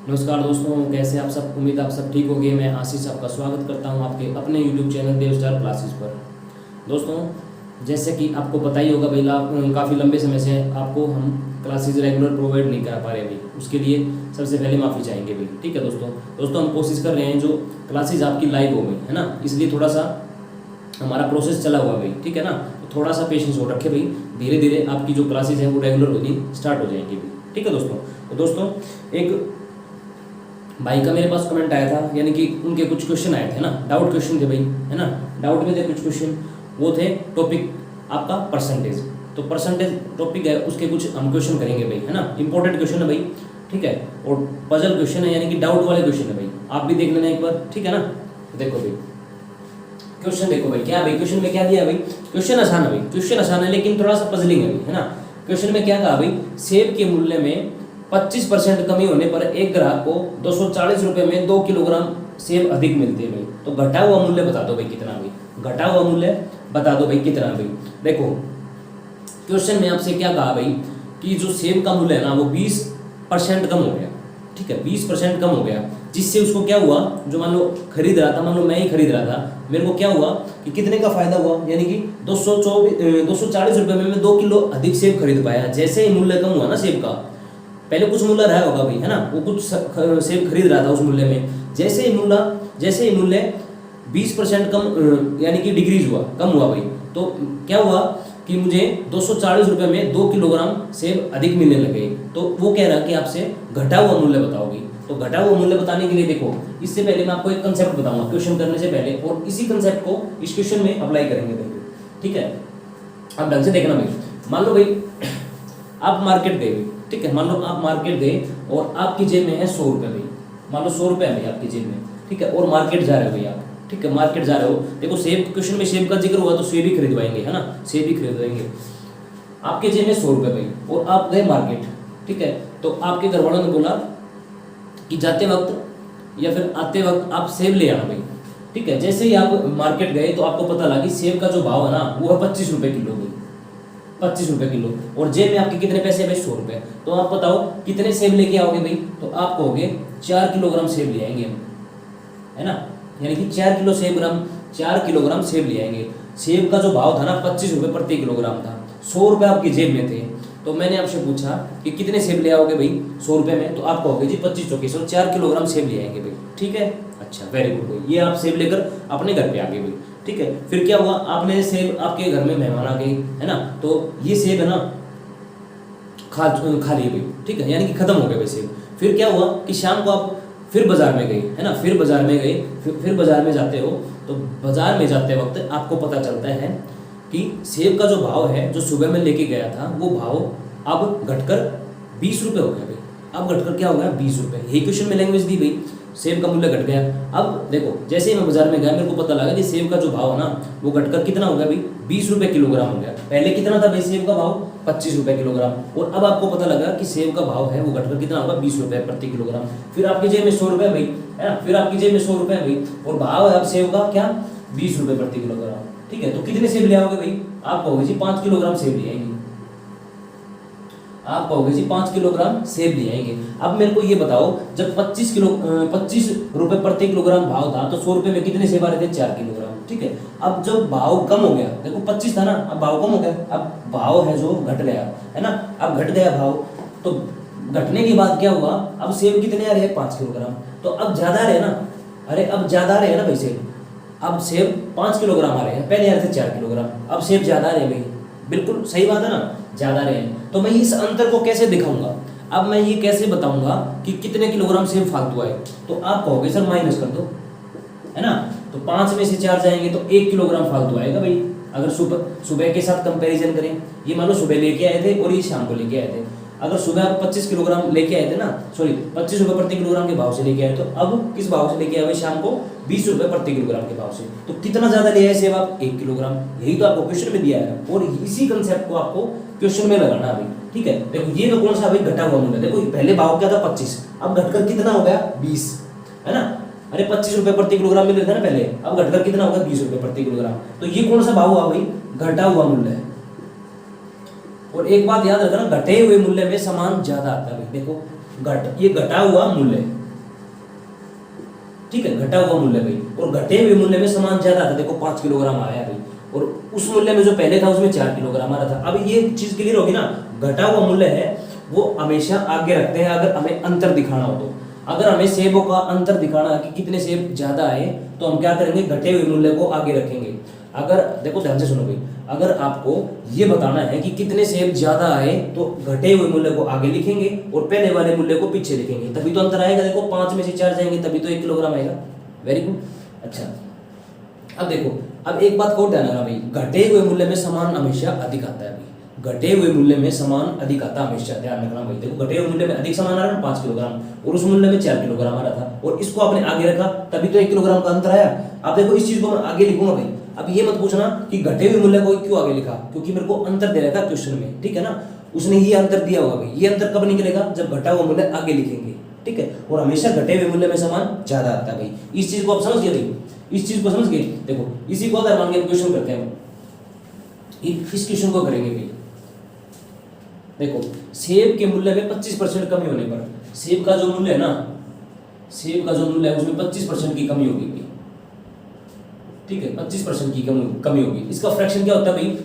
नमस्कार दोस्तों, कैसे आप सब। उम्मीद आप सब ठीक होंगे। मैं आशीष आपका स्वागत करता हूं आपके अपने यूट्यूब चैनल देव स्टार क्लासेस पर। दोस्तों, जैसे कि आपको पता ही होगा भाई, काफ़ी लंबे समय से आपको हम क्लासेस रेगुलर प्रोवाइड नहीं करा पा रहे भाई। उसके लिए सबसे पहले माफ़ी चाहेंगे भाई। ठीक है दोस्तों हम कोशिश कर रहे हैं जो क्लासेस आपकी लाइव हो गई है ना, इसलिए थोड़ा सा हमारा प्रोसेस चला हुआ भाई। ठीक है ना, तो थोड़ा सा पेशेंस हो रखे भाई। धीरे धीरे आपकी जो क्लासेस हैं वो रेगुलर होनी स्टार्ट हो जाएंगी भाई। ठीक है दोस्तों। तो दोस्तों, एक भाई का मेरे पास कमेंट आया था, यानी कि उनके कुछ क्वेश्चन आए थे ना, डाउट क्वेश्चन थे भाई, है ना। डाउट में थे कुछ क्वेश्चन, वो थे टॉपिक आपका परसेंटेज। तो परसेंटेज टॉपिक है, उसके कुछ हम क्वेश्चन करेंगे भाई, है ना। इंपॉर्टेंट क्वेश्चन है भाई, ठीक है। और पजल क्वेश्चन है, यानी कि डाउट वाले क्वेश्चन है भाई। आप भी देख लेना एक बार, ठीक है ना। देखो भाई क्वेश्चन, देखो भाई क्या भाई क्वेश्चन में क्या दिया भाई। क्वेश्चन आसान है भाई, क्वेश्चन आसान है, लेकिन थोड़ा सा पजलिंग है भाई, है ना। क्वेश्चन में क्या कहा भाई, सेब के मूल्य में 25% कमी होने पर एक ग्राहक को 240 रुपये में 2 किलोग्राम सेब अधिक मिलते हैं भाई। तो घटा हुआ मूल्य बता दो भाई कितना भाई, घटा हुआ मूल्य बता दो भाई कितना भाई। देखो क्वेश्चन में आपसे क्या कहा भाई कि जो सेब का मूल्य है ना वो 20% कम हो गया। ठीक है, 20% कम हो गया, जिससे उसको क्या हुआ, जो मान लो खरीद रहा था, मान लो मैं ही खरीद रहा था, मेरे को क्या हुआ कि कितने का फायदा हुआ, यानी कि 240 रुपये में मैं 2 किलो अधिक सेब खरीद पाया। जैसे ही मूल्य कम हुआ ना सेब का, पहले कुछ मूल्य रहा होगा भाई, है ना, वो कुछ सेब खरीद रहा था उस मूल्य में, जैसे ही मूल्य 20% कम, यानी कि डिक्रीज हुआ, कम हुआ भाई, तो क्या हुआ कि मुझे 240 रुपये में 2 किलोग्राम सेब अधिक मिलने लगे। तो वो कह रहा कि आपसे घटा हुआ मूल्य बताओगी। तो घटा हुआ मूल्य बताने के लिए देखो, इससे पहले मैं आपको एक कंसेप्ट बताऊंगा क्वेश्चन करने से पहले, और इसी कंसेप्ट को इस क्वेश्चन में अप्लाई करेंगे भाई। ठीक है, अब ढंग से देखना भाई। मान लो भाई आप मार्केट गए, ठीक है, मान लो आप मार्केट गए और आपकी जेब में है 100 रुपये भाई। मान लो 100 रुपये है भाई आपकी जेब में, ठीक है, और मार्केट जा रहे हो भाई आप, ठीक है, मार्केट जा रहे हो। देखो सेब, क्वेश्चन में सेब का जिक्र हुआ तो सेब ही खरीदवाएंगे, है ना, सेब ही खरीदवाएंगे। आपके जेब में 100 रुपये भाई, और आप गए मार्केट, ठीक है। तो आपके घर वालों ने बोला कि जाते वक्त या फिर आते वक्त आप सेब ले आना भाई, ठीक है। जैसे ही आप मार्केट गए तो आपको पता लगा कि सेब का जो भाव है ना वो है 25 रुपये किलो भाई, 25 रुपये किलो, और जेब में आपके कितने पैसे भाई, 100 रुपये। तो आप बताओ कितने सेब लेके आओगे भाई। तो आप कहोगे 4 किलोग्राम सेब ले आएंगे हम, है ना, यानी कि 4 किलोग्राम सेब ले आएंगे। सेब का जो भाव था ना 25 रुपये प्रति किलोग्राम था, 100 रुपये आपकी जेब में थे। तो मैंने आपसे पूछा कि कितने सेब ले आओगे भाई 100 रुपये में, तो आप कहोगे जी 25 चौके 100, 4 किलोग्राम सेब ले आएंगे भाई। ठीक है, अच्छा, वेरी गुड भाई। ये आप सेब लेकर अपने घर पे आ गए भाई, ठीक है। फिर क्या हुआ, आपने सेब, आपके घर में मेहमान आ गए, है ना, तो ये सेब है ना खा लिए भाई, ठीक है, यानी कि खत्म हो गए भाई सेब। फिर क्या हुआ कि शाम को आप फिर बाजार में गए, है ना, फिर बाजार में गए, फिर बाजार में जाते हो, तो बाजार में जाते वक्त आपको पता चलता है कि सेब का जो भाव है, जो सुबह में लेके गया था, वो भाव अब घटकर 20 रुपये हो गया भाई। अब घटकर क्या हो गया, 20 रुपये। यही क्वेश्चन में लैंग्वेज दी भाई, सेब का मूल्य घट गया। अब देखो जैसे ही मैं बाजार में गया, मेरे को पता लगा कि सेब का जो भाव है ना वो घटकर कितना हो गया भाई, 20 रुपये किलोग्राम हो गया। पहले कितना था भाई सेब का भाव, 25 रुपये किलोग्राम, और अब आपको पता लगा कि सेब का भाव है वो घटकर कितना होगा, 20 रुपये प्रति किलोग्राम। फिर आपकी जेब में 100 रुपये भाई, है ना, फिर आपकी जेब में 100 रुपये भाई, और भाव है अब सेब का क्या, 20 रुपये प्रति किलोग्राम। ठीक है, तो कितने सेब ले आओगे भाई, आप कहोगे जी 5 किलोग्राम सेब ले आएंगे, आप कहोगे जी 5 किलोग्राम सेब ले आएंगे। अब मेरे को ये बताओ, जब 25 रुपये प्रति किलोग्राम भाव था तो 100 रुपये में कितने सेब आ रहे थे, 4 किलोग्राम। ठीक है, अब जब भाव कम हो गया, देखो 25 था ना, अब भाव कम हो गया, अब भाव है जो घट गया, है ना, अब घट गया भाव। तो घटने के बाद क्या हुआ, अब सेब कितने आ रहे हैं, 5 किलोग्राम। तो अब ज्यादा आ रहे हैं ना, अरे अब ज्यादा आ रहे हैं ना भाई सेब, अब सेब 5 किलोग्राम आ रहे हैं, पहले आ रहे थे 4 किलोग्राम, अब सेब ज्यादा आ रहे हैं भाई। बिल्कुल सही बात है ना, ज्यादा रहे हैं। तो मैं इस अंतर को कैसे दिखाऊंगा, अब मैं ये कैसे बताऊंगा कि कितने किलोग्राम सेब फालतू आए। तो आप कहोगे सर माइनस कर दो, है ना, तो 5 में से 4 जाएंगे तो 1 किलोग्राम फालतू आएगा भाई। अगर सुबह के साथ कंपैरिजन करें, ये मान लो सुबह लेके आए थे और ये शाम को लेके आए थे। अगर सुबह आप 25 किलोग्राम लेके आए थे ना, सॉरी 25 रुपये प्रति किलोग्राम के भाव से लेके आए, तो अब किस भाव से लेके आए भाई, शाम को 20 रुपये प्रति किलोग्राम के भाव से। तो कितना ज्यादा ले आए सेब आप, 1 किलोग्राम। यही तो आपको क्वेश्चन में दिया है, और इसी कंसेप्ट को आपको क्वेश्चन में लगाना है भाई। ठीक है, देखो ये तो कौन सा भाई घटा हुआ मूल्य, देखो पहले भाव क्या था 25, अब घटकर कितना हो गया 20, है ना। अरे 25 रुपये प्रति किलोग्राम मिल रहे थे ना पहले, अब घटकर कितना होगा 20 रुपये प्रति किलोग्राम। तो ये कौन सा भाव हुआ भाई, घटा हुआ मूल्य है। और एक बात याद रखना, घटे हुए मूल्य में सामान ज्यादा आता है भाई। देखो ये घटा हुआ मूल्य, ठीक है, घटा हुआ मूल्य भाई, और घटे हुए मूल्य में सामान ज्यादा था, देखो 5 किलोग्राम आया भाई, और उस मूल्य में जो पहले था उसमें 4 किलोग्राम आ रहा था। अब ये चीज क्लियर होगी ना, घटा हुआ मूल्य है वो हमेशा आगे रखते हैं अगर हमें अंतर दिखाना हो तो। अगर हमें सेबों का अंतर दिखाना है कि कितने सेब ज्यादा आए तो हम क्या करेंगे, घटे हुए मूल्य को आगे रखेंगे। अगर देखो ध्यान से सुनो भाई, अगर आपको ये बताना है कि कितने सेब ज्यादा आए तो घटे हुए मूल्य को आगे लिखेंगे और पहले वाले मूल्य को पीछे लिखेंगे, तभी तो अंतर आएगा। देखो 5 में से 4 जाएंगे तभी तो 1 किलोग्राम आएगा। Very good. अच्छा अब देखो, अब एक बात को ध्यान रखना भाई, घटे हुए मूल्य में सामान हमेशा अधिक आता है भाई, घटे हुए मूल्य में सामान अधिक आता है हमेशा, ध्यान रखना भाई। देखो घटे हुए मूल्य में अधिक सामान आ रहा है 5 किलोग्राम और उस मूल्य में 4 किलोग्राम आ रहा था, और इसको आपने आगे रखा तभी तो 1 किलोग्राम का अंतर आया। अब देखो इस चीज को मैं आगे लिखूंगा भाई। अब ये मत पूछना कि घटे हुए मूल्य को क्यों आगे लिखा, क्योंकि मेरे को अंतर दे रखा क्वेश्चन में, ठीक है ना, उसने ये अंतर दिया होगा भाई। ये अंतर कब निकलेगा, जब घटा हुआ मूल्य आगे लिखेंगे, ठीक है, और हमेशा घटे हुए मूल्य में सामान ज्यादा आता है भाई। इस चीज को आप समझ गए भाई, इस चीज को समझ गए। देखो इसी को अगर मान के क्वेश्चन करते हैं, इस क्वेश्चन को करेंगे भाई। देखो सेब के मूल्य में 25% कमी होने पर, सेब का जो मूल्य है ना, सेब का जो मूल्य है उसमें 25% की कमी होगी, ठीक है, 25% की कमी होगी। इसका फ्रैक्शन क्या होता है भाई,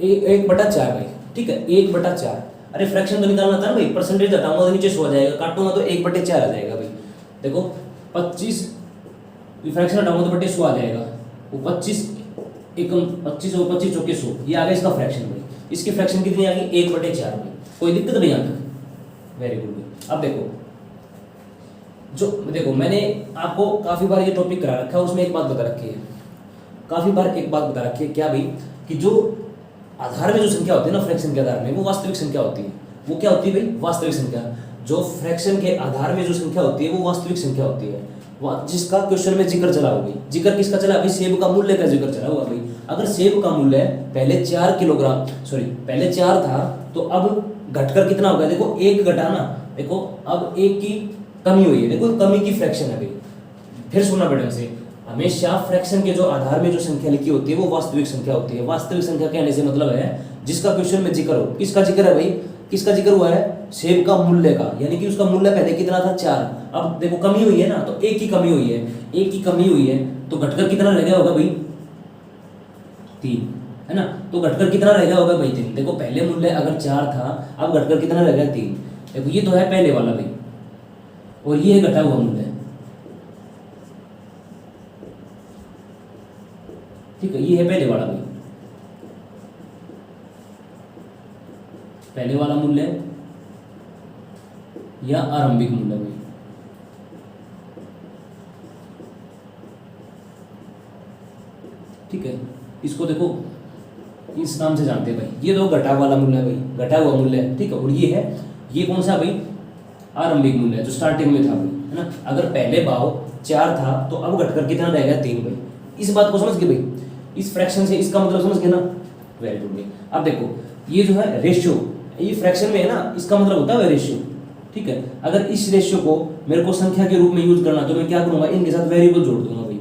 1/4 भाई, ठीक है, 1/4। अरे फ्रैक्शन तो निकालना था ना भाई, परसेंटेज हटाऊंगा तो नीचे 100 आ जाएगा, काटूंगा तो 1/4 आ जाएगा भाई। देखो 25 फ्रैक्शन हटाऊंगा तो 100 आ जाएगा, वो 25 एकम 25 और 25 चौके 100, ये आ गया इसका फ्रैक्शन भाई। इसकी फ्रैक्शन कितनी आ गई, 1/4 भाई। कोई दिक्कत नहीं आता, वेरी गुड भाई। अब देखो जो देखो मैंने आपको काफी बार ये टॉपिक करा रखा है, उसमें एक बात बता रखी है, काफी बार एक बात बता रखी है, क्या भाई, कि जो आधार में जो संख्या होती है ना, फ्रैक्शन के आधार में, वो वास्तविक संख्या होती है। वो क्या होती है भाई, वास्तविक संख्या। जो फ्रैक्शन के आधार में जो संख्या होती है वो वास्तविक संख्या होती है, जिसका क्वेश्चन में जिक्र चला हो भाई। जिक्र किसका चला भाई, सेब का मूल्य का जिक्र चला हुआ भाई। अगर सेब का मूल्य पहले 4 किलोग्राम, सॉरी पहले 4 था तो अब घटकर कितना होगा, देखो 1 घटा ना, देखो अब 1 की कमी हुई है, देखो कमी की फ्रैक्शन है भाई। फिर सुनना पड़ेगा से, हमेशा फ्रैक्शन के जो आधार में जो संख्या लिखी होती है वो वास्तविक संख्या होती है। वास्तविक संख्या कहने से मतलब है जिसका क्वेश्चन में जिक्र हो। किसका जिक्र है भाई, किसका जिक्र हुआ है, सेब का मूल्य का, यानी कि उसका मूल्य पहले कितना था 4, अब देखो कमी हुई है ना, तो 1 की कमी हुई है, 1 की कमी हुई है तो घटकर कितना रह गया होगा भाई, 3, है ना, तो घटकर कितना रह गया होगा भाई 3। देखो पहले मूल्य अगर 4 था, अब घटकर कितना रह गया 3। देखो ये तो है पहले वाला भाई, और ये है घटा हुआ मूल्य, ठीक है, ये है पहले वाला भाई, पहले वाला मूल्य या आरंभिक मूल्य भाई। ठीक है, इसको देखो इस नाम से जानते हैं भाई, ये तो घटा वाला मूल्य है भाई, घटा हुआ मूल्य है, ठीक है, और ये है, ये कौन सा भाई, आरंभिक मूल्य जो स्टार्टिंग में था भाई, है ना। अगर पहले भाव 4 था तो अब घटकर कितना रह गया 3 भाई। इस बात को समझ गए भाई, इस फ्रैक्शन से इसका मतलब समझ गए ना, वेरी गुड भाई। अब देखो ये जो है रेशियो, ये फ्रैक्शन में है ना, इसका मतलब होता है रेशियो, ठीक है। अगर इस रेशियो को मेरे को संख्या के रूप में यूज करना तो मैं क्या करूंगा, इनके साथ वेरिएबल जोड़ दूंगा भाई।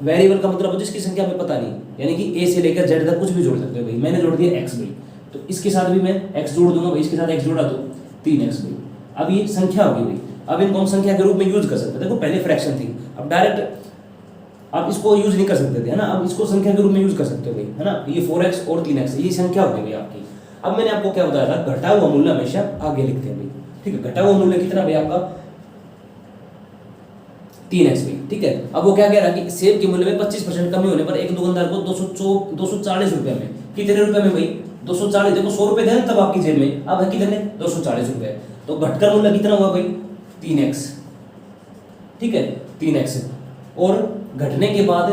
वेरिएबल का मतलब जिसकी संख्या में पता नहीं, यानी कि ए से लेकर जेड तक कुछ भी जोड़ सकते हो भाई। मैंने जोड़ दिया एक्स भाई, तो इसके साथ भी मैं एक्स जोड़ दूंगा भाई, इसके साथ एक्स जोड़ा तो 3x भाई। अब ये संख्या होगी भाई, अब इनको हम संख्या के रूप में यूज कर सकते हैं। देखो पहले फ्रैक्शन थी, अब डायरेक्ट आप इसको यूज नहीं कर सकते थे, है ना, अब इसको संख्या के रूप में यूज कर सकते हो भाई, है ना। ये 4x और 3x ये संख्या होगी भाई आपकी। अब मैंने आपको क्या बताया था, घटा हुआ मूल्य हमेशा आगे लिखते हैं भाई, ठीक है। घटा हुआ मूल्य कितना भाई आपका 3x भाई, ठीक है। अब वो क्या कह रहा है कि सेब के मूल्य में 25% कमी होने पर एक दुकानदार को 240 रुपए में, कितने रुपए में भाई 240, देखो 100 रुपए थे तब आपकी जेब में, अब है कितने 240 रुपए, तो घटकर मूल्य कितना हुआ भाई 3x, ठीक है 3x। और घटने के बाद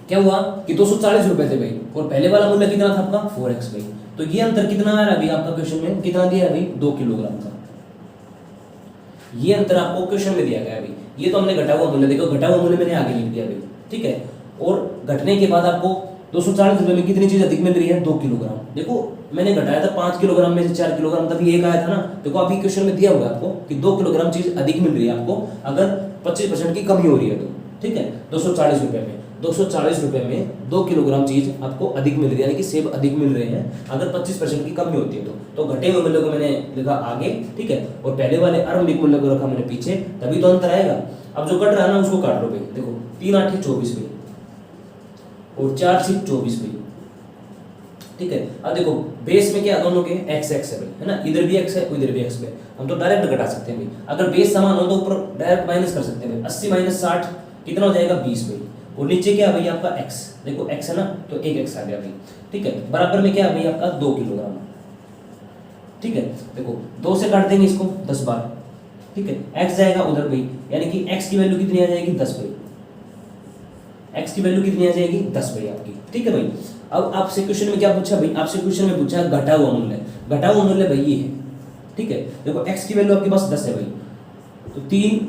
क्या हुआ कि 240 रुपए थे भाई, और पहले वाला मूल्य कितना था आपका 4x भाई। तो ये अंतर कितना आ रहा है अभी आपका क्वेश्चन में, कितना दिया है भाई 2 किलोग्राम का। ये अंतर आपको क्वेश्चन में दिया गया है भाई। ये तो हमने घटा हुआ मूल्य, देखो घटा हुआ मूल्य मैंने आगे लिख दिया भाई, ठीक है। और घटने के बाद आपको 240 रुपए में कितनी चीज अधिक मिल रही है 2 किलोग्राम। देखो मैंने घटाया था 5 किलोग्राम में से 4 किलोग्राम, तभी एक आया था ना। देखो अभी क्वेश्चन में दिया हुआ है आपको कि 2 किलोग्राम चीज अधिक मिल रही है आपको, अगर 25% की कमी हो रही है तो, ठीक है 240 रुपए में। 240 रुपये में 2 किलोग्राम चीज आपको अधिक मिल रही है, यानी कि सेब अधिक मिल रहे हैं अगर 25% की कमी होती है तो घटे हुए मूल्य को मैंने लिखा आगे, ठीक है, और पहले वाले आरंभिक मूल्य को रखा मैंने पीछे, तभी तो अंतर आएगा। अब जो कट रहा है ना उसको काट लो भाई, देखो 3 8 24 भाई और 4 6 24 भाई, ठीक है। अब देखो बेस में क्या दोनों के x x है भाई, है ना, इधर भी x है इधर भी x है, हम तो डायरेक्ट घटा सकते हैं भाई। अगर बेस समान हो तो ऊपर डायरेक्ट माइनस कर सकते हैं भाई, 80 माइनस 60 कितना हो जाएगा 20 भाई, और नीचे क्या है भाई आपका x, देखो x है ना तो एक x आ गया भाई, ठीक है। बराबर में क्या है भाई आपका 2 किलोग्राम, ठीक है। देखो 2 से काट देंगे इसको 10 बार, ठीक है, x जाएगा उधर भाई, यानी कि x की वैल्यू कितनी आ जाएगी 10 भाई, x की वैल्यू कितनी आ जाएगी 10 भाई आपकी, ठीक है भाई। अब आपसे क्वेश्चन में क्या पूछा भाई, आपसे क्वेश्चन में पूछा घटा हुआ मूल्य, घटा हुआ मूल्य भाई ये है, ठीक है। देखो x की वैल्यू आपके पास 10 है भाई, तो 3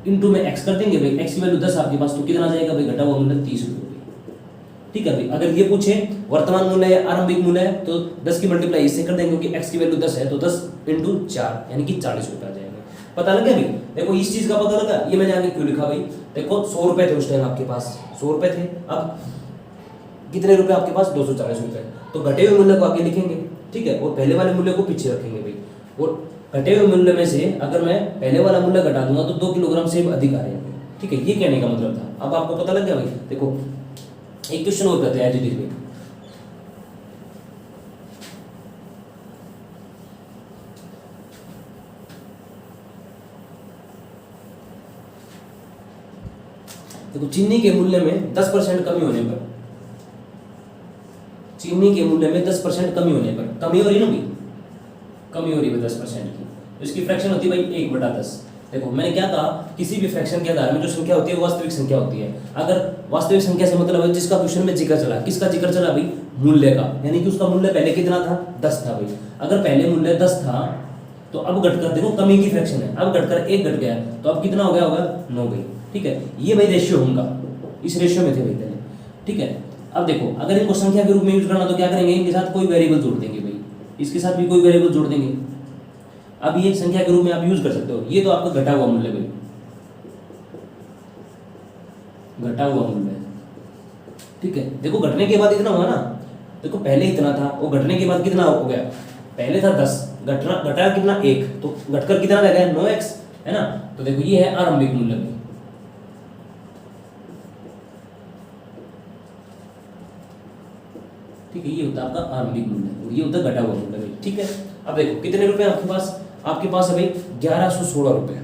इंटू में x कर देंगे भाई, x की वैल्यू 10 आपके पास, तो कितना आ जाएगा भाई घटा हुआ मूल्य 30 रुपये, ठीक है भाई। अगर ये पूछे वर्तमान मूल्य या आरंभिक मूल्य है तो 10 की मल्टीप्लाई इससे कर देंगे, क्योंकि x की वैल्यू 10 है तो 10 इंटू 4 यानी कि 40 रुपये आ जाएगा। पता लग गया भाई, देखो इस चीज का पता लगा, ये मैंने आगे क्यों लिखा भाई, देखो 100 रुपए थे उस टाइम आपके पास, 100 रुपए थे, अब कितने रुपए आपके पास 240 रुपए, तो घटे हुए मूल्य को आगे लिखेंगे, ठीक है, और पहले वाले मूल्य को पीछे रखेंगे भाई। और घटे हुए मूल्य में से अगर मैं पहले वाला मूल्य घटा दूंगा तो 2 किलोग्राम सेब अधिक आ रहे हैं, ठीक है, ये कहने का मतलब था। अब आपको पता लग गया भाई। देखो एक क्वेश्चन और करते हैं एज इट इज में, देखो चीनी के मूल्य में 10% कमी होने पर, चीनी के मूल्य में 10% कमी होने पर, कमी हो रही है ना भाई, कमी हो रही है 10% की, तो इसकी फ्रैक्शन होती है भाई 1/10। देखो मैंने क्या कहा, किसी भी फ्रैक्शन के आधार में जो संख्या होती है वो वास्तविक संख्या होती है। अगर वास्तविक संख्या से मतलब है जिसका क्वेश्चन में जिक्र चला, किसका जिक्र चला भाई, मूल्य का, यानी कि उसका मूल्य पहले कितना था 10 था भाई। अगर पहले मूल्य 10 था तो अब घटकर देखो कमी की फ्रैक्शन है, अब घटकर 1 घट गया तो अब कितना हो गया होगा 9 भाई, ठीक है। ये भाई रेशियो होगा, इस रेशियो में थे भाई पहले, ठीक है। अब देखो अगर इनको संख्या के रूप में यूज करना तो क्या करेंगे, इनके साथ कोई वेरिएबल जोड़ देंगे भाई, इसके साथ भी कोई वेरिएबल जोड़ देंगे। अब ये संख्या के रूप में आप यूज कर सकते हो, ये तो आपका घटा हुआ मूल्य भाई, घटा हुआ मूल्य, ठीक है। देखो घटने के बाद इतना हुआ ना, देखो पहले इतना था वो घटने के बाद कितना हो गया, पहले था 10 घटा कितना 1, तो घटकर कितना रह गया 9x, है ना। तो देखो ये है आरंभिक मूल्य भाई, ठीक है, ये होता है आपका आरंभिक मूल्य और ये होता है घटा हुआ मूल्य भाई, ठीक है। अब देखो कितने रुपए आपके पास, आपके पास है भाई 1116 रुपए,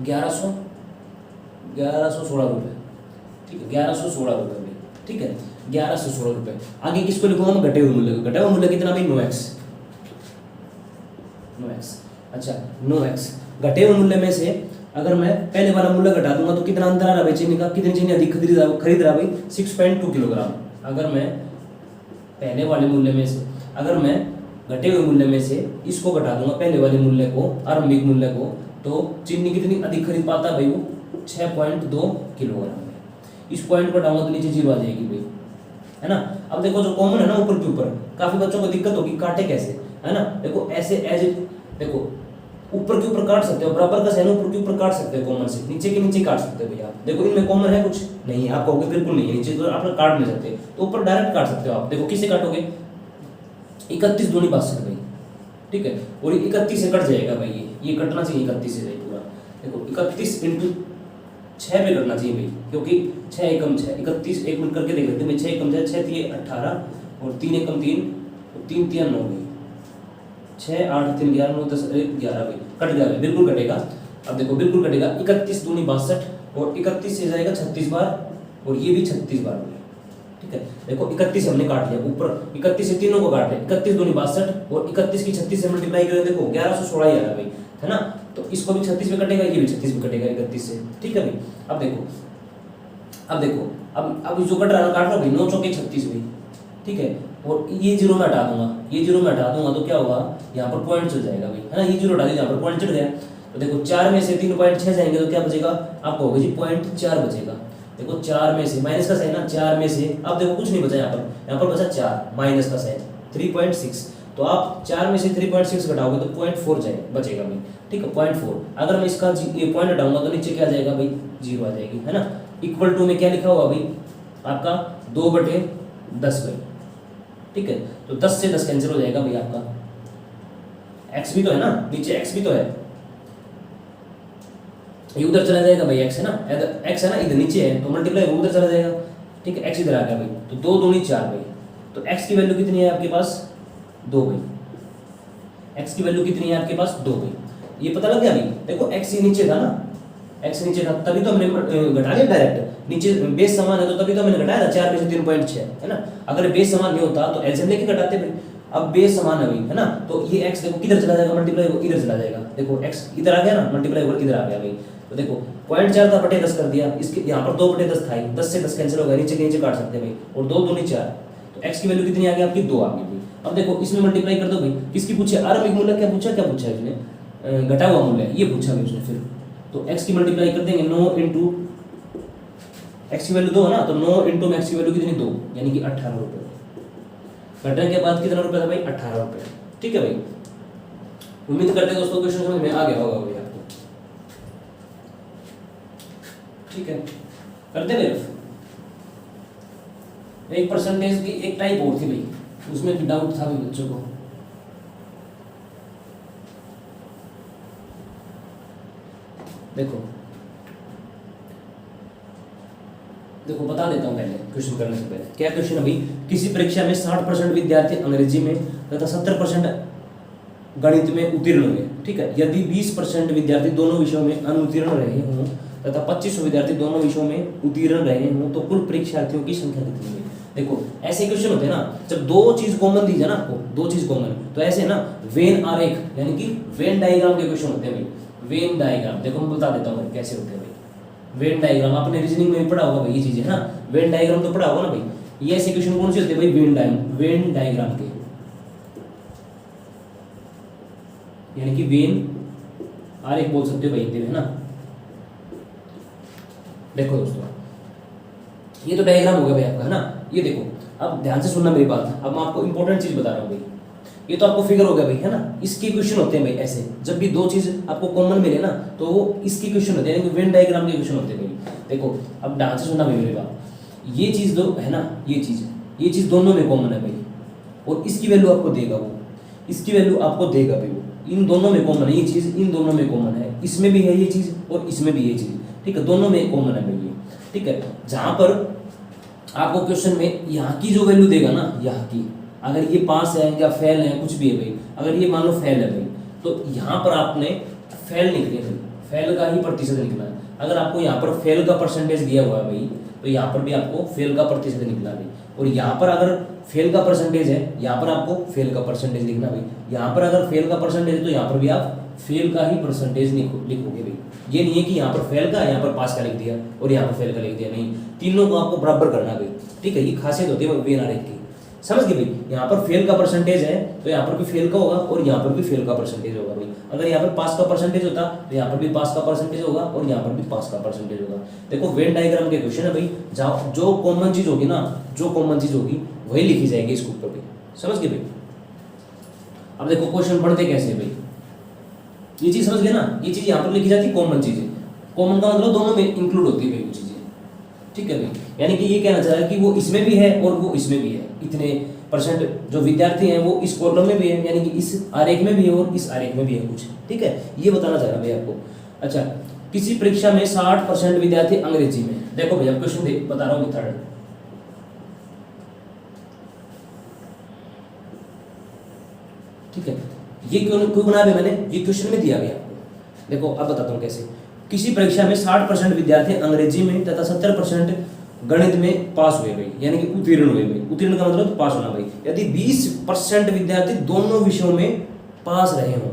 1116 रुपए, ठीक है, 1116 रुपए भाई, ठीक है, 1116 रुपए। आगे किसको लिखूंगा मैं, घटे हुए मूल्य को, घटा हुआ मूल्य कितना भाई 9x, 9x, अच्छा 9x। घटे हुए मूल्य में से अगर मैं पहले वाला मूल्य घटा दूंगा तो कितना अंतर आ रहा है भाई चीनी का, कितनी चीनी अधिक खरीद रहा भाई 6.2 किलोग्राम। अगर मैं पहले वाले मूल्य में से, अगर मैं घटे हुए मूल्य में से इसको घटा दूंगा पहले वाले मूल्य को, आरंभिक मूल्य को, तो चीनी कितनी अधिक खरीद पाता है भाई वो 6.2 किलोग्राम। इस पॉइंट को हटाऊंगा तो नीचे 0 आ जाएगी भाई, है ना। अब देखो जो कॉमन है ना ऊपर के ऊपर, काफी बच्चों को दिक्कत होगी काटे कैसे, है ना। देखो ऐसे एज, देखो ऊपर के ऊपर काट सकते हो, बराबर का साइन ऊपर के ऊपर काट सकते हो कॉमन से, नीचे के नीचे काट सकते हो भैया। देखो इनमें कॉमन है कुछ नहीं, आप कहोगे बिल्कुल नहीं है, नीचे तो आप काट नहीं सकते, तो ऊपर डायरेक्ट काट सकते हो आप। देखो किससे काटोगे, 31 दूनी 62 भाई, ठीक है, और 31 से कट जाएगा भाई, ये कटना चाहिए 31 से भाई पूरा। देखो 31 इंटू 6 पे करना चाहिए भाई, क्योंकि 6 एकम 6, 31 एक मिनट करके देख लेते हैं, 6 एकम 6, 6 3 18 और 3 एकम 3 और 3 3 9 भाई, 6 8 3 11 9 10 11 भाई, कट गया भाई, बिल्कुल कटेगा। अब देखो बिल्कुल कटेगा, 31 दूनी 62 और 31 से जाएगा 36 बार और ये भी 36 बार, ठीक है। देखो 31 हमने काट लिया, ऊपर 31 से तीनों को काट लिया, 31 दूनी 62 और 31 की 36 से मल्टीप्लाई करें, देखो 1116 ही आ रहा भाई, है ना। तो इसको भी 36 में कटेगा, ये भी 36 में कटेगा 31 से, ठीक है भाई। अब देखो अब जो कट रहा है काट लो भाई, 9 चौके 36 भाई, ठीक है, और ये 0 में हटा दूंगा, ये 0 में हटा दूंगा तो क्या होगा, यहाँ पर पॉइंट चल जाएगा भाई, है ना। ये 0 हटा दिया, यहाँ पर पॉइंट चढ़ गया, तो देखो 4 में से 3.6 जाएंगे तो क्या बचेगा, आपको होगा जी 0.4 बचेगा। देखो 4 में से माइनस का साइन ना, 4 में से अब देखो कुछ नहीं बचा, यहाँ पर बचा 4 माइनस का साइन 3.6, तो आप 4 में से 3.6 घटाओगे तो 0.4 बचेगा भाई, ठीक है 0.4। अगर मैं इसका ये पॉइंट हटाऊंगा तो नीचे क्या आ जाएगा भाई 0 आ जाएगी, है ना। इक्वल टू में क्या लिखा हुआ भाई आपका 2/10 भाई, ठीक है। तो 10 से 10 कैंसिल हो जाएगा भाई आपका, x भी तो है ना, नीचे x भी तो है, ये उधर चला जाएगा भाई, x है ना, x है ना इधर नीचे है तो मल्टीप्लाई उधर चला जाएगा, ठीक है। x इधर आ गया भाई, तो 2 दूनी 4 भाई, तो x की वैल्यू कितनी है आपके पास 2 भाई, x की वैल्यू कितनी है आपके पास 2 भाई, ये पता लग गया भाई। देखो x नीचे था ना, x नीचे था तभी तो हमने घटा लिया डायरेक्ट, नीचे बेस समान है तो तभी तो हमने घटाया था 4 में से 3.6 है ना। अगर बेस समान नहीं होता तो एलसीएम लेके घटाते भाई, अब बेस समान है भाई है ना, तो ये x देखो किधर चला जाएगा, मल्टीप्लाई इधर चला जाएगा, देखो x इधर आ गया ना, मल्टीप्लाई इधर आ गया भाई, तो देखो 0.4 था बटे 10 कर दिया, इसके यहाँ पर 2/10 था, 10 से 10 कैंसिल हो गया, नीचे के नीचे काट सकते हैं भाई, और 2 दूनी 4, तो x की वैल्यू कितनी आ गई आपकी 2 आ गई भाई। अब देखो इसमें मल्टीप्लाई कर दो भाई, किसकी पूछे आरंभिक मूल्य, क्या पूछा है इसने, घटा हुआ मूल्य ये पूछा भाई उसने, फिर तो x की मल्टीप्लाई कर देंगे 9 इंटू x की वैल्यू 2 है ना, तो 9 इंटू x की वैल्यू कितनी 2 यानी कि 18 रुपये, घटने के बाद कितना रुपये था भाई 18 रुपये, ठीक है भाई। उम्मीद करते हैं दोस्तों क्वेश्चन समझ में आ गया होगा भाई आपको, ठीक है। करते भाई, एक परसेंटेज की एक टाइप और थी भाई, उसमें भी डाउट था भाई बच्चों को, देखो देखो बता देता हूं पहले क्वेश्चन करने से पहले। क्या क्वेश्चन है भाई, किसी परीक्षा में 60% विद्यार्थी अंग्रेजी में तथा 70% गणित में उत्तीर्ण हुए, ठीक है। यदि 20% विद्यार्थी दोनों विषयों में अनुत्तीर्ण रहे हों तथा 25 विद्यार्थी दोनों विषयों में उत्तीर्ण रहे हों तो कुल परीक्षार्थियों की संख्या कितनी हुई। देखो ऐसे क्वेश्चन होते हैं ना, जब दो चीज कॉमन दी जाए ना आपको, दो चीज कॉमन, तो ऐसे ना वेन आरेख यानी कि वेन डायग्राम के क्वेश्चन होते हैं भाई, वेन डायग्राम। देखो मैं बता देता हूँ कैसे होते हैं भाई वेन डायग्राम, आपने रीजनिंग में भी पढ़ा होगा भाई ये चीजें है ना, वेन डायग्राम तो पढ़ा होगा ना भाई। ये ऐसे क्वेश्चन कौन से होते हैं भाई, वेन डायग्राम के, यानी कि वेन आरेख बोल सकते हो भाई है ना। देखो दोस्तों ये तो डायग्राम हो गया भाई आपका है ना, ये देखो अब ध्यान से सुनना मेरी बात, अब मैं आपको इंपॉर्टेंट चीज बता रहा हूँ भाई, ये तो आपको फिगर हो गया भाई है ना। इसके क्वेश्चन होते हैं भाई ऐसे, जब भी दो चीज आपको कॉमन मिले ना तो वो इसके क्वेश्चन होते हैं, यानी कि वेन डायग्राम के क्वेश्चन होते हैं भाई। देखो अब ध्यान से सुनना भाई मेरी बात, ये चीज दो है ना, ये चीज दोनों में कॉमन है भाई, और इसकी वैल्यू आपको देगा वो, इसकी वैल्यू आपको देगा भाई वो, इन दोनों में कॉमन है ये चीज, इन दोनों में कॉमन है, इसमें भी है ये चीज और इसमें भी ये चीज, ठीक है, दोनों में कॉमन है भाई ये, ठीक है। जहां पर आपको क्वेश्चन में यहाँ की जो वैल्यू देगा ना, यहाँ की, अगर ये पास है या फेल है कुछ भी है भाई, अगर ये मान लो फेल है भाई तो यहाँ पर आपने फेल निकले भाई, फेल का ही प्रतिशत निकला है। अगर आपको यहाँ पर फेल का परसेंटेज दिया हुआ है भाई तो यहाँ पर भी आपको फेल का प्रतिशत निकला भाई, और यहाँ पर अगर फेल का परसेंटेज है यहाँ पर आपको फेल का परसेंटेज लिखना भाई, यहाँ पर अगर फेल का परसेंटेज है तो यहाँ पर भी आप फेल का ही परसेंटेज लिखोगे भाई। ये नहीं है कि यहाँ पर फेल का यहाँ पर पास का लिख दिया और यहाँ पर फेल का लिख दिया, नहीं, तीनों को आपको बराबर करना भाई, ठीक है। ये खासियत होती है वेन आरेख की, समझ गए भाई। यहाँ पर फेल का परसेंटेज है तो यहाँ पर भी फेल का होगा और यहाँ पर भी फेल का परसेंटेज होगा भाई। अगर यहाँ पर पास का परसेंटेज होता तो यहाँ पर भी पास का परसेंटेज होगा और यहाँ पर भी पास का परसेंटेज होगा। देखो वेन डायग्राम के क्वेश्चन है भाई, जहाँ जो कॉमन चीज होगी ना, जो कॉमन चीज होगी वही लिखी जाएगी इसके ऊपर भाई, समझ गए भाई। अब देखो क्वेश्चन पढ़ते कैसे भाई, ये चीज समझ गए ना, ये चीज यहाँ पर लिखी जाती है कॉमन चीजें, कॉमन का मतलब दोनों में इंक्लूड होती है भाई वो चीजें, ठीक है भाई। यानी कि ये कहना चाह रहा है कि वो इसमें भी है और वो इसमें भी है, इतने परसेंट जो विद्यार्थी हैं वो इस कॉलम में भी है, यानी कि इस आरेख में भी है और इस आरेख में भी है कुछ, ठीक है, ये बताना चाह रहा भाई आपको। अच्छा, किसी परीक्षा में 60% विद्यार्थी अंग्रेजी में, देखो भैया क्वेश्चन बता रहा हूँ थर्ड, ठीक है। ये क्यों बना मैंने, ये क्वेश्चन में दिया गया आपको। देखो अब बताता हूँ कैसे। किसी परीक्षा में 60% विद्यार्थी अंग्रेजी में तथा 70% गणित में पास हुए भाई, यानी कि उत्तीर्ण हुए भाई। उत्तीर्ण का मतलब तो पास होना भाई। यदि 20% विद्यार्थी दोनों विषयों में पास रहे हों,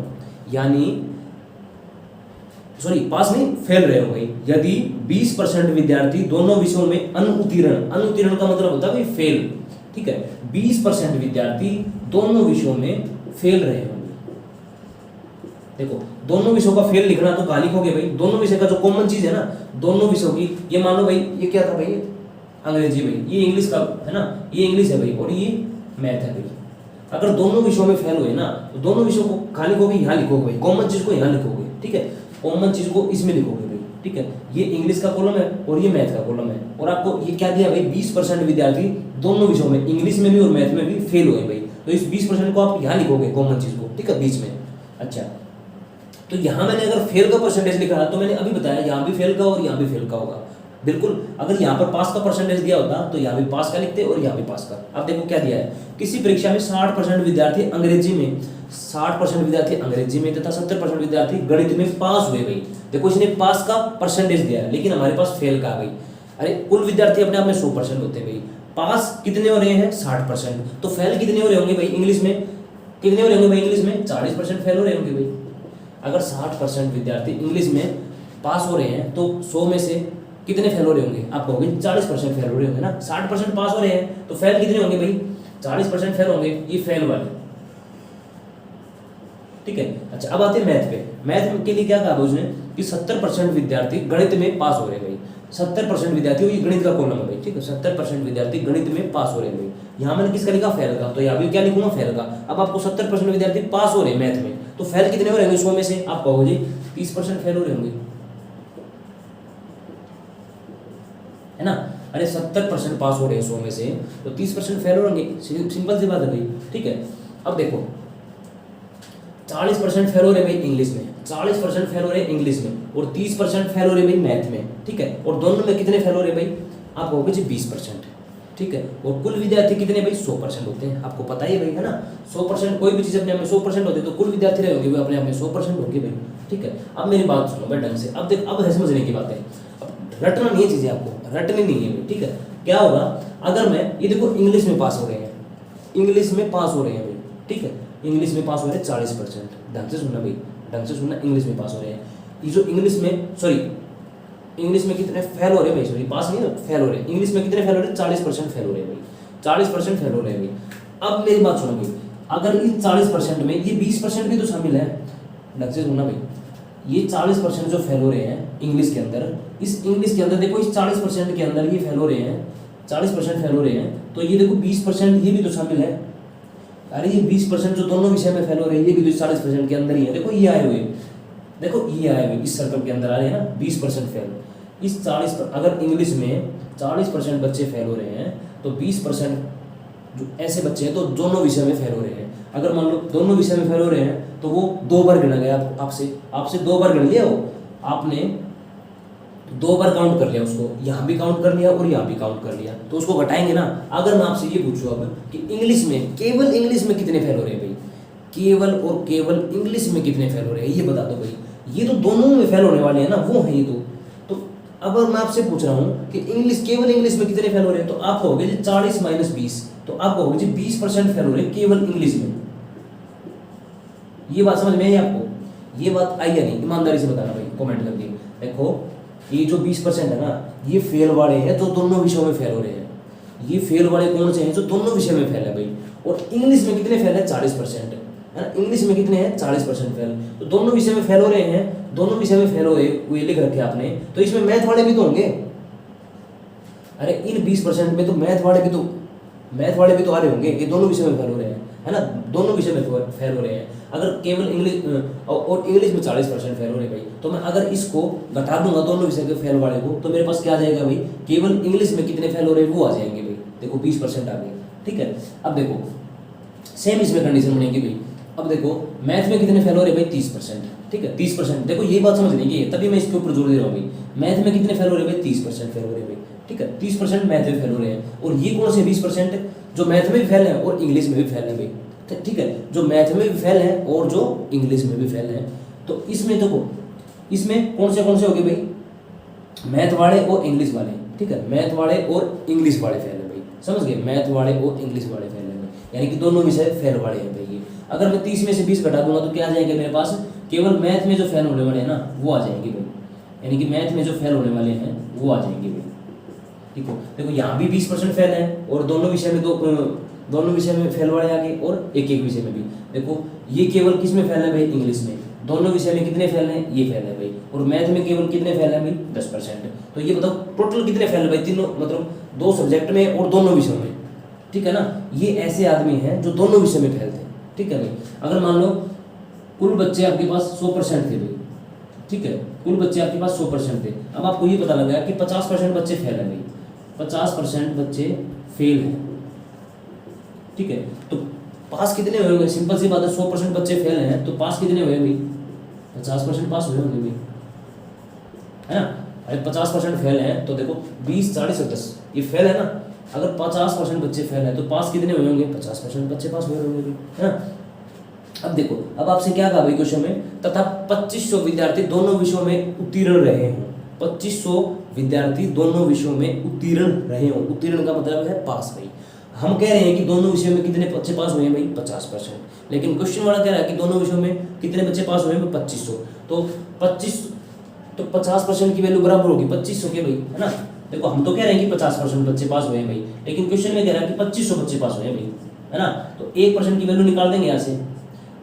यानी सॉरी पास नहीं फेल रहे हो भाई, यदि 20% विद्यार्थी दोनों विषयों में अनुत्तीर्ण, अनुत्तीर्ण का मतलब होता है भाई फेल, ठीक है। 20% विद्यार्थी दोनों विषयों में फेल रहे होंगे। देखो दोनों विषयों का फेल लिखना तो कहाँ लिखोगे भाई, दोनों विषय का जो कॉमन चीज है ना, दोनों विषयों की, ये मान लो भाई ये क्या था भाई, अंग्रेजी भाई, ये इंग्लिश का है ना, ये इंग्लिश है भाई और ये मैथ है भाई। अगर दोनों विषयों में फेल हुए ना तो दोनों विषयों को कहाँ लिखोगे, यहाँ लिखोगे भाई, कॉमन चीज को यहाँ लिखोगे, ठीक है, कॉमन चीज को इसमें लिखोगे भाई, ठीक है, ये इंग्लिश का कॉलम है और ये मैथ का कॉलम है, और आपको ये क्या दिया भाई, 20% विद्यार्थी दोनों विषयों में, इंग्लिश में भी और मैथ में भी फेल हुए भाई। तो इस 20% को आप यहाँ लिखोगे कॉमन चीज को, ठीक है, बीच में। अच्छा, तो यहाँ मैंने अगर फेल का परसेंटेज लिखा है तो मैंने अभी बताया यहाँ भी फेल का और यहाँ भी फेल का होगा, बिल्कुल। अगर यहाँ पर पास का परसेंटेज दिया होता तो यहाँ भी पास का लिखते और यहाँ भी पास का। अब देखो क्या दिया है, किसी परीक्षा में 60% विद्यार्थी अंग्रेजी में, 60% विद्यार्थी अंग्रेजी में तथा 70% विद्यार्थी गणित में पास हुए भाई। देखो इसने पास का परसेंटेज दिया है लेकिन हमारे पास फेल का भाई। अरे कुल विद्यार्थी अपने आप में 100% होते हैं भाई, पास कितने हो रहे हैं 60%, तो फेल कितने हो रहे होंगे भाई इंग्लिश में, कितने हो रहे होंगे भाई इंग्लिश में 40% फेल हो रहे होंगे भाई। अगर 60% विद्यार्थी इंग्लिश में पास हो रहे हैं तो 100 में से कितने फेल हो रहे होंगे, आप कहोगे 40% फेल हो रहे होंगे ना, 60% पास हो रहे हैं तो फेल कितने होंगे भाई, 40% फेल होंगे, ये फेल वाले, ठीक है। अच्छा, अब आते हैं मैथ पे। मैथ के लिए क्या कहा उसने कि 70% विद्यार्थी गणित में पास हो रहे हैं भाई, 70% विद्यार्थी, ये गणित का कॉलम है भाई, ठीक है, 70% विद्यार्थी गणित में पास हो रहे हैं भाई। यहाँ मैंने किसका लिखा, फेल का, तो यहाँ भी क्या लिखूंगा, फेल का। अब आपको 70% विद्यार्थी पास हो रहे हैं मैथ में, तो फेल कितने हो रहे होंगे 100 में से, आप कहोगे 30% फेल हो रहे होंगे, है ना। अरे 70% पास हो रहे हैं 100 में से, तो 30% फेल हो रहे होंगे, सिंपल सी बात है भाई, ठीक है। अब देखो 40% फेल हो रहे भाई इंग्लिश में, 40% फेल हो रहे इंग्लिश में, और 30% फेल हो रहे भाई मैथ में, ठीक है। और दोनों में कितने फेल हो रहे भाई, आप कहोगे जी 20%, ठीक है। और कुल विद्यार्थी कितने भाई 100% होते हैं, आपको पता ही है भाई, है ना। 100% कोई भी चीज़ अपने आप में 100% होती है, तो कुल विद्यार्थी रहे होंगे वो अपने आप में 100% होंगे भाई, ठीक है। अब मेरी बात सुनो भाई ढंग से, अब देख, अब है समझने की बात है, अब रटना नहीं है चीज़ें, आपको रटनी नहीं है, ठीक है। क्या होगा अगर मैं, ये देखो इंग्लिश में पास हो रहे हैं, इंग्लिश में पास हो रहे हैं भाई, ठीक है, इंग्लिश में पास हो रहे हैं 40%, ढंग से सुनना भाई, ढंग से सुनना, इंग्लिश में पास हो रहे हैं। ये जो इंग्लिश में, सॉरी, इंग्लिश में कितने फेल हो रहे हैं भाई, सॉरी पास नहीं ना, फेल हो रहे हैं, इंग्लिश में कितने फेल हो रहे हैं, 40% फेल हो रहे हैं भाई, 40% फेल हो रहे हैं भाई। अब मेरी बात सुनो भाई, अगर इस 40% में ये 20% भी तो शामिल है, ढंग से सुनना भाई, ये 40% जो फेल हो रहे हैं इंग्लिश के अंदर, इस इंग्लिश के अंदर देखो, इस 40% के अंदर ये फेल हो रहे हैं, 40% फेल हो रहे हैं, तो ये देखो 20% ये भी तो शामिल है। अरे ये 20% जो दोनों विषय में फेल हो रहे हैं, ये भी तो 40% के अंदर ही है, देखो ये आए हुए, देखो ये आए हुए इस सर्कल के अंदर आ रहे हैं ना, 20% फेल। इस 40 अगर इंग्लिश में 40% बच्चे फेल हो रहे हैं, तो 20% जो ऐसे बच्चे हैं तो दोनों विषय में फेल हो रहे हैं। अगर मान लो दोनों विषय में फेल हो रहे हैं तो वो 2 बार गिना गया, आपसे 2 बार गिन लिया, वो आपने 2 बार काउंट कर लिया उसको, यहाँ भी काउंट कर लिया और यहाँ भी काउंट कर लिया, तो उसको घटाएंगे ना। अगर मैं आपसे ये पूछूँ अब कि इंग्लिश में, केवल इंग्लिश में कितने फेल हो रहे हैं भाई, केवल और केवल इंग्लिश में कितने फेल हो रहे हैं, ये बता दो भाई। ये तो दोनों में फेल होने वाले हैं ना, वो है ये तो अब मैं आपसे पूछ रहा हूँ कि इंग्लिश, केवल इंग्लिश में कितने फेल हो रहे हैं, तो आप कहोगे जी 40 माइनस 20, तो आप कहोगे जी 20% फेल हो रहे हैं केवल इंग्लिश में। ये बात समझ में आई आपको, ये बात आई या नहीं, ईमानदारी से बताना भाई कमेंट करके। देखो ये जो 20% है ना, ये फेल वाले हैं जो दोनों विषयों में फेल हो रहे हैं, ये फेल वाले कौन से हैं, जो दोनों विषय में फेल है भाई। और इंग्लिश में कितने फेल है, 40%, है ना, इंग्लिश में कितने हैं 40% फेल, तो दोनों विषय में फेल हो रहे हैं, दोनों विषय में फेल हुए लिख रखे आपने, तो इसमें मैथ वाले भी तो होंगे। अरे इन 20% में तो मैथ वाले भी तो आ रहे होंगे, ये दोनों विषय में फेल हो रहे हैं, है ना, दोनों विषय में फेल हो रहे हैं। अगर केवल इंग्लिश और इंग्लिश में 40% फेल हो रहे हैं भाई, तो मैं अगर इसको घटा दूंगा दोनों विषय के फेल वाले को, तो मेरे पास क्या आ जाएगा भाई, केवल इंग्लिश में कितने फेल हो रहे हैं वो आ जाएंगे भाई। देखो 20% आ गए, ठीक है। अब देखो सेम इसमें कंडीशन बनेगी भाई। अब देखो मैथ में कितने फेल हो रहे हैं भाई, 30%, ठीक है, 30%। देखो ये बात समझ लेंगे, तभी मैं इसके ऊपर जोर दे रहा हूँ भाई। मैथ में कितने फेल हो रहे हैं भाई, 30% फेल हो रहे हैं भाई, ठीक है, 30% मैथ में फेल हो रहे हैं। और ये कौन से 20% जो मैथ में भी फेल है और इंग्लिश में भी फेल है भाई, ठीक है, जो मैथ में भी फेल है और जो इंग्लिश में भी फेल है। तो इसमें देखो, इसमें कौन से हो गए भाई, मैथ वाले और इंग्लिश वाले, ठीक है, मैथ वाले और इंग्लिश वाले फेल है भाई, समझ गए, मैथ वाले और इंग्लिश वाले फेल है भाई, यानी कि दोनों विषय फेल वाले हैं भाई। ये अगर मैं 30 में से 20 घटा दूंगा तो क्या आ जाएंगे मेरे पास, केवल मैथ में जो फेल होने वाले हैं ना वो आ जाएंगे भाई, यानी कि मैथ में जो फेल होने वाले हैं वो आ जाएंगे भाई। देखो यहाँ भी 20% फेल है और दोनों विषय में फेल वाले आगे, और एक विषय में भी। देखो ये केवल किस में फेल है भाई, इंग्लिश में। दोनों विषय में कितने फेल हैं, ये फेल है भाई। और मैथ में केवल कितने फेल है भाई, 10%। तो ये बताओ टोटल कितने फेल है भाई, तीनों, मतलब 2 सब्जेक्ट में और दोनों विषयों में, ठीक है ना। ये ऐसे आदमी हैं जो दोनों विषय में फेल थे, ठीक है भाई। अगर मान लो कुल बच्चे आपके पास 100% थे भाई, ठीक है, कुल बच्चे आपके पास 100% थे। अब आपको ये पता लगा कि 50% बच्चे फेल हैं भाई, 50% बच्चे फेल हैं, ठीक है। तो पास कितने हुए होंगे? सिंपल सी बात है, 100% बच्चे फेल हैं तो पास कितने हुए भाई? 50% पास हुए होंगे भाई, है ना। अरे 50% फेल हैं तो देखो 20, 40 और 10 ये फेल है ना। अगर 50% बच्चे फेल हैं तो पास कितने हुए होंगे? 50% बच्चे पास हुए होंगे भाई, है ना। अब देखो, अब आपसे क्या कहा भाई क्वेश्चन में, तथा 2500 विद्यार्थी दोनों विषयों में उत्तीर्ण रहे हों। 2500 विद्यार्थी दोनों विषयों में उत्तीर्ण रहे हों। उत्तीर्ण का मतलब है पास भाई। हम कह रहे हैं कि दोनों विषयों में कितने बच्चे पास हुए हैं भाई? 50%। लेकिन क्वेश्चन वाला कह रहा है कि दोनों विषयों में कितने बच्चे पास हुए हैं? 2500। तो 50% की वैल्यू बराबर होगी 2500 के भाई, है ना। देखो हम तो कह रहे हैं कि 50% बच्चे पास हुए हैं भाई, लेकिन क्वेश्चन में कह रहा है कि 2500 बच्चे पास हुए हैं भाई, है ना। तो 1% की वैल्यू निकाल देंगे यहाँ से,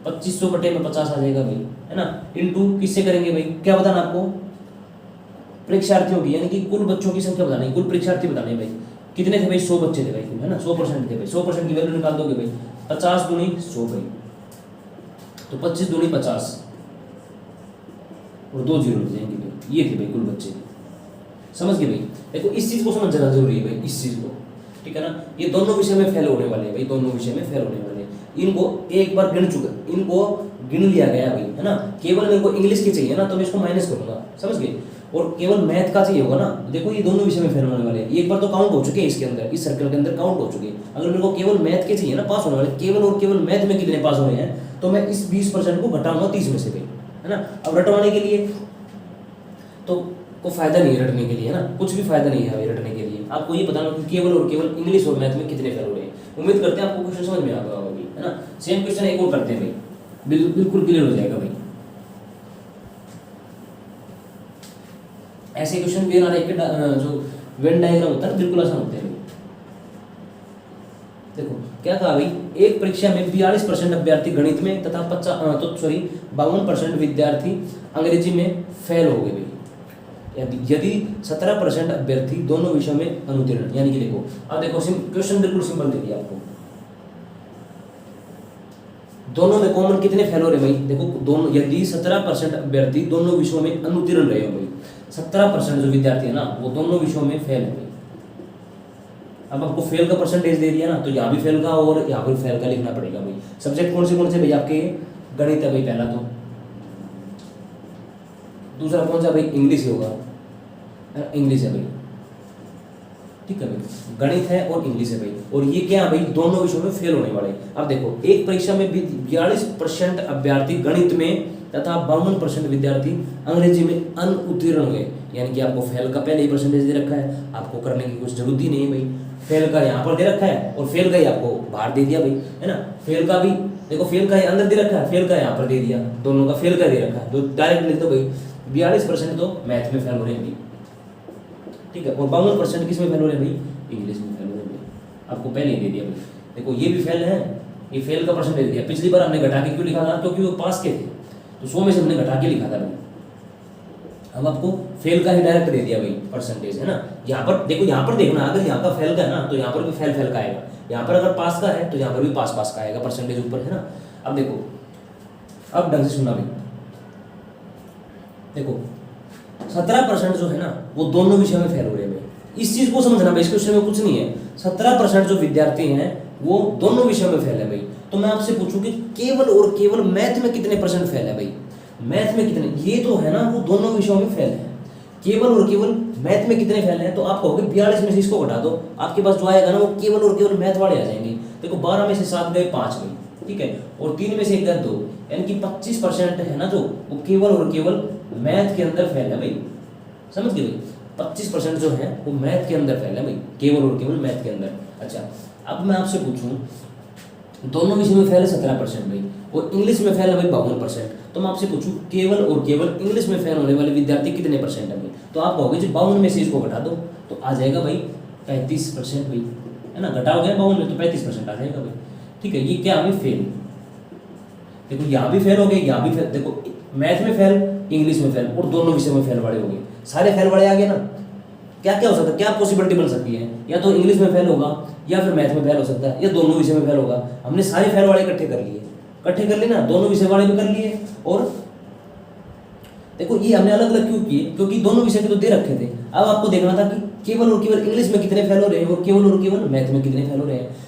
2500 बटे में 50 आ जाएगा भाई, है ना। इनटू किससे करेंगे भाई? क्या बताना आपको? परीक्षार्थियों की, यानी कि कुल बच्चों की संख्या बतानी, कुल परीक्षार्थी बताने भाई। कितने थे भाई? 100 बच्चे थे भाई, है ना। 100% थे भाई, 100% की वैल्यू निकाल दोगे भाई, 50 दूनी 100 भाई, तो 25 दूनी 50 और 2 जीरो जाएंगे भाई। ये थे भाई कुल बच्चे, समझ गए भाई। देखो इस चीज को समझना जरूरी है भाई, इस चीज को, ठीक है ना। ये दोनों विषय में फेल होने वाले हैं भाई, दोनों विषय में फेल होने वाले हैं। इनको एक बार गिन चुका, इनको गिन लिया गया भाई, है ना। केवल मेरे को इंग्लिश की चाहिए ना, तो मैं इसको माइनस करूंगा, समझ गए। और केवल मैथ का चाहिए होगा ना, देखो ये दोनों विषय में फेल होने वाले हैं। एक बार तो काउंट हो चुके हैं इसके अंदर, इस सर्कल के अंदर काउंट हो चुके हैं। अगर मेरे को केवल मैथ के चाहिए ना पास होने वाले, केवल और केवल मैथ में कितने पास हो रहे हैं, तो मैं इस 20% को घटाऊंगा 30 में से भाई, है ना। अब रटवाने के लिए तो को फायदा नहीं है, रटने के लिए, है ना, कुछ भी फायदा नहीं है भाई रटने के लिए। आपको ये बताना कि केवल और केवल इंग्लिश और मैथ में कितने फेल हो रहे हैं। उम्मीद करते हैं आपको क्वेश्चन समझ में आ गया होगा, है ना। सेम क्वेश्चन एक और करते हैं भाई, बिल्कुल क्लियर हो जाएगा भाई। ऐसे क्वेश्चन भी हमारे जो वेन डायग्राम होता है बिल्कुल आसान होते हैं। देखो क्या कहा भाई, एक परीक्षा में 42% अभ्यर्थी गणित में तथा 52% विद्यार्थी अंग्रेजी में फेल हो गए भाई। यदि 17% अभ्यर्थी दोनों विषयों में अनुत्तीर्ण, यानी कि देखो अब देखो क्वेश्चन बिल्कुल सिंपल दे दिया आपको। दोनों में कॉमन कितने फेल हो रहे भाई? देखो दोनों, यदि 17% अभ्यर्थी दोनों विषयों में अनुत्तीर्ण रहे हो भाई, 17% जो विद्यार्थी है ना वो दोनों विषयों में फेल है भाई। अब आपको फेल का परसेंटेज दे दिया ना, तो यहाँ भी फेल का और यहाँ भी फेल का लिखना पड़ेगा भाई। सब्जेक्ट कौन से भाई आपके? गणित है भाई पहला, तो दूसरा कौन सा भाई? इंग्लिश ही होगा, इंग्लिश है भाई, ठीक है भाई। गणित है और इंग्लिश है भाई, और ये क्या है भाई? दोनों विषयों में फेल होने वाले। अब देखो एक परीक्षा में 42% अभ्यर्थी गणित में तथा 52% विद्यार्थी अंग्रेजी में अनुत्तीर्ण हुए, यानी कि आपको फेल का पहले ही परसेंटेज दे रखा है, आपको करने की कुछ जरूरत ही नहीं है भाई। फेल का यहाँ पर दे रखा है और फेल का ही आपको बाहर दे दिया भाई, है ना। फेल का भी देखो, फेल का अंदर दे रखा है, फेल का यहाँ पर दे दिया, दोनों का फेल का दे रखा है, तो डायरेक्ट लिख दो भाई 42% तो मैथ में फेल हो रहे हैं भाई, ठीक है। और 52% किस में फेल हो रहे हैं भाई? इंग्लिश में फेल हो रहे हैं भाई, आपको पहले ही दे दिया भाई। देखो ये भी फेल है, ये फेल का परसेंटेज दिया। पिछली बार हमने घटा के क्यों लिखा था? क्योंकि वो पास के थे, तो 100 में से हमने घटा के लिखा था भाई। अब आपको फेल का ही डायरेक्ट दे दिया भाई परसेंटेज, है ना। यहाँ पर देखो, यहाँ पर देखना, अगर यहाँ का फेल का है ना तो यहाँ पर भी फेल का आएगा, यहाँ पर अगर पास का है तो यहाँ पर भी पास का आएगा परसेंटेज ऊपर, है ना। अब देखो, अब ढंग से सुनना भाई, देखो 17% जो है ना वो दोनों विषय में फेल हो रहे हैं भाई। इस चीज को समझना भाई, इस क्वेश्चन में कुछ नहीं है। 17% जो विद्यार्थी हैं वो दोनों विषयों में फेल है भाई। तो मैं आपसे पूछूं कि केवल और केवल मैथ में कितने परसेंट फेल है भाई? मैथ में कितने? ये तो है ना वो दोनों विषयों में फेल है। केवल और केवल मैथ में कितने फेल हैं? तो आप कहोगे 42 में से इसको घटा दो, आपके पास जो आएगा ना वो केवल और केवल मैथ वाले आ जाएंगे। देखो 12 में से 7 गए 5 भाई, ठीक है, और 3 में से 1 गए 2, यानी कि 25% है ना जो वो केवल और केवल मैथ के अंदर फेल है भाई, समझ गए भाई। 25% जो है वो मैथ के अंदर फेल है भाई, केवल और केवल मैथ के अंदर। अच्छा अब मैं आपसे पूछूं, दोनों विषय में फेल है 17% भाई, और इंग्लिश में फेल है भाई 52%। तो मैं आपसे पूछूं केवल और केवल इंग्लिश में फेल होने वाले विद्यार्थी कितने परसेंट है भाई? तो आप कहोगे जो 52 में से इसको घटा दो तो आ जाएगा भाई 35% भाई, है ना। घटाओगे 52 में तो 35% आ जाएगा भाई, ठीक है। ये क्या अभी फेल, देखो यहाँ भी फेल हो गए, यहाँ भी फेल, देखो मैथ में फेल, इंग्लिश में फेल, और दोनों विषय में फेल वाले हो गए, सारे फेल वाले आ गए ना। क्या क्या हो सकता है, क्या पॉसिबिलिटी बन सकती है? या तो इंग्लिश में फेल होगा, या फिर मैथ में फेल हो सकता है, या दोनों विषय में फेल होगा। हमने सारे फेल वाले इकट्ठे कर लिए, इकट्ठे कर लिए ना, दोनों विषय वाले भी कर लिए और देखो ये हमने अलग अलग क्यों किए, क्योंकि दोनों विषय के तो दे रखे थे। अब आपको देखना था कि केवल और केवल इंग्लिश में कितने फेल हो रहे हैं और केवल मैथ में कितने फेल हो रहे हैं।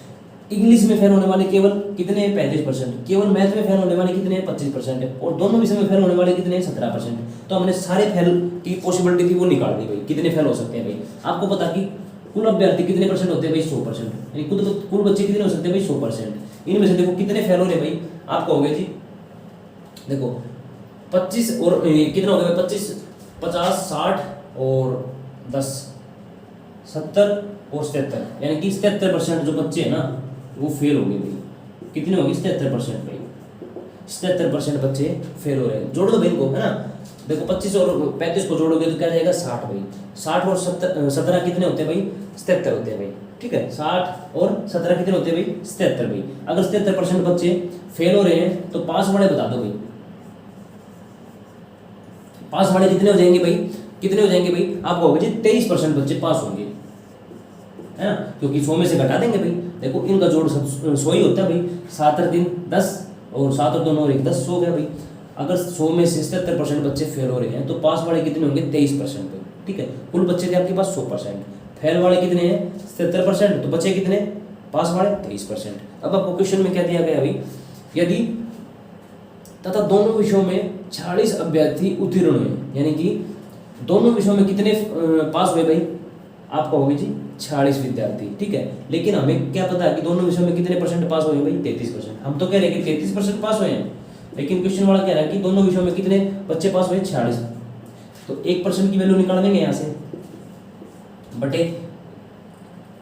इंग्लिश में फेल होने वाले केवल कितने 35%, केवल मैथ में फेल होने वाले कितने 25% है, और दोनों विषय में फेल होने वाले कितने 17%। तो हमने सारे फेल की पॉसिबिलिटी थी वो निकाल दी भाई, कितने फेल हो सकते हैं भाई। आपको पता कि कुल अभ्यर्थी कितने परसेंट होते हैं भाई 100%, यानी कुल बच्चे कितने हो सकते हैं भाई 100%। इनमें से देखो कितने फेल हो रहे हैं भाई, आपको हो गए जी देखो 25 और कितना हो गया 25 50 60 और 10 70 और 77, यानी कि 77% जो बच्चे हैं ना वो फेल हो गए भाई। कितने हो गए 77% भाई, 77% बच्चे फेल हो रहे हैं। जोड़ दो भाई इनको, है ना। देखो 25 और 35 को जोड़ोगे तो क्या जाएगा 60 भाई। 60 और 17 कितने होते हैं भाई 77 होते हैं भाई, ठीक है। 60 और 17 कितने होते हैं भाई 77 भाई। अगर 77% बच्चे फेल हो रहे हैं तो पास वाले बता दो भाई, पास वाले कितने हो जाएंगे भाई, कितने हो जाएंगे भाई। आपको होगा जी 23% बच्चे पास होंगे, है ना, क्योंकि 100 में से घटा देंगे भाई। देखो इनका जोड़ 100 ही होता है भाई। 7 और 3 10 और 7 और 2 9 और 1 10 100 गया भाई। अगर 100 में से 77% बच्चे फेल हो रहे हैं तो पास वाले कितने होंगे 23% भाई, ठीक है। कुल बच्चे थे आपके पास 100%, फेल वाले कितने हैं 77%, तो बच्चे कितने पास वाले 23%। अब आपको क्वेश्चन में क्या दिया गया भाई, यदि तथा दोनों विषयों में 40 अभ्यर्थी उत्तीर्ण हुए, यानी कि दोनों विषयों में कितने पास हुए भाई, आपको होगी जी 40 विद्यार्थी, ठीक है। लेकिन हमें क्या पता है कि दोनों विषयों में कितने परसेंट पास हुए भाई 33%। हम तो कह रहे हैं कि 33% पास हुए हैं, लेकिन क्वेश्चन वाला कह रहा है कि दोनों विषयों में कितने बच्चे पास हुए 46। तो 1% की वैल्यू निकाल देंगे यहाँ से, बटे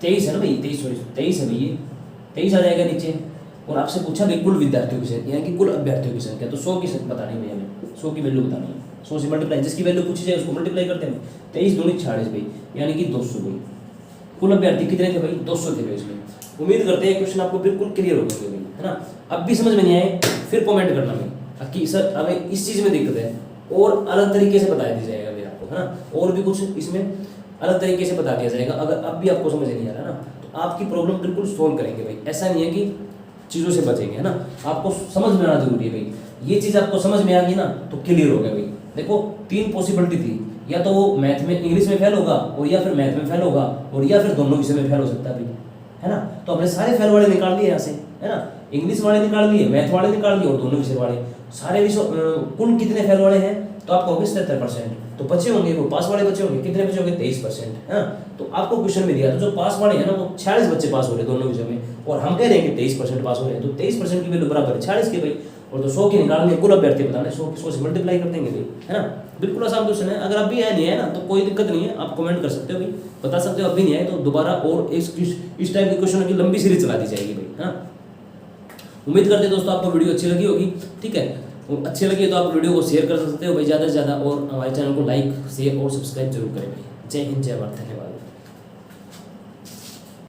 23 है ना भाई, 23 है भाई, 23 आ जाएगा नीचे। और आपसे पूछा भाई कुल विद्यार्थियों की संख्या, यानी कि कुल अभ्यर्थियों की संख्या, तो 100 की संख्या बतानी है हमें, 100 की वैल्यू बतानी है। 100 से मल्टीप्लाई, जिसकी वैल्यू पूछी जाए उसको मल्टीप्लाई करते हैं। 23 दूनी 46 भाई, यानी कि 200 भाई। कुल अभ्यर्थी कितने थे भाई 200 थे भाई इसमें। उम्मीद करते हैं क्वेश्चन आपको बिल्कुल क्लियर हो गए भाई, है ना। अब भी समझ में नहीं आए फिर कमेंट करना भाई कि सर हमें इस चीज़ में दिक्कत है, और अलग तरीके से बता दिया जाएगा भाई आपको, है ना। और भी कुछ इसमें अलग तरीके से बता दिया जाएगा। अगर अब भी आपको समझ नहीं आ रहा ना तो आपकी प्रॉब्लम बिल्कुल सोल्व करेंगे भाई। ऐसा नहीं है कि चीज़ों से बचेंगे, है ना। आपको समझ में आना जरूरी है भाई। ये चीज़ आपको समझ में आ गई ना तो क्लियर हो गया भाई। देखो 3 पॉसिबिलिटी थी, या तो वो मैथ में इंग्लिश में फेल होगा, और या फिर मैथ में फेल होगा, और या फिर दोनों विषय में फेल हो सकता है भाई, है ना। तो हमने सारे फेल वाले निकाल लिए यहाँ से, है ना। इंग्लिश वाले निकाल लिए, मैथ वाले निकाल लिए, और दोनों विषय वाले सारे विषय। कुल कितने फेल वाले हैं तो आपको होंगे 77%। तो बचे होंगे वो पास वाले बचे होंगे, कितने बचे होंगे 23%, है ना। तो आपको क्वेश्चन में दिया था जो पास वाले हैं ना वो 46 बच्चे पास हो रहे दोनों विषय में, और हम कह रहे हैं कि 23% पास हो रहे हैं। तो 23% की वैल्यू बराबर है 46 के भाई। और तो 100 की निकालने कुल अभ्यर्थी बताने 100 से मल्टीप्लाई कर देंगे भाई, है ना। बिल्कुल आसान क्वेश्चन है। अगर अब भी आया नहीं है ना तो कोई दिक्कत नहीं है, आप कमेंट कर सकते हो भाई, बता सकते हो। अब भी नहीं आए तो दोबारा और इस टाइप के क्वेश्चन की लंबी सीरीज चला दी जाएगी भाई, है ना। उम्मीद करते हैं दोस्तों आपको वीडियो अच्छी लगी होगी, ठीक है। अच्छी लगी तो आप वीडियो को शेयर कर सकते हो भाई ज़्यादा से ज़्यादा, और हमारे चैनल को लाइक शेयर और सब्सक्राइब जरूर करें भाई। जय हिंद, जय भारत, धन्यवाद।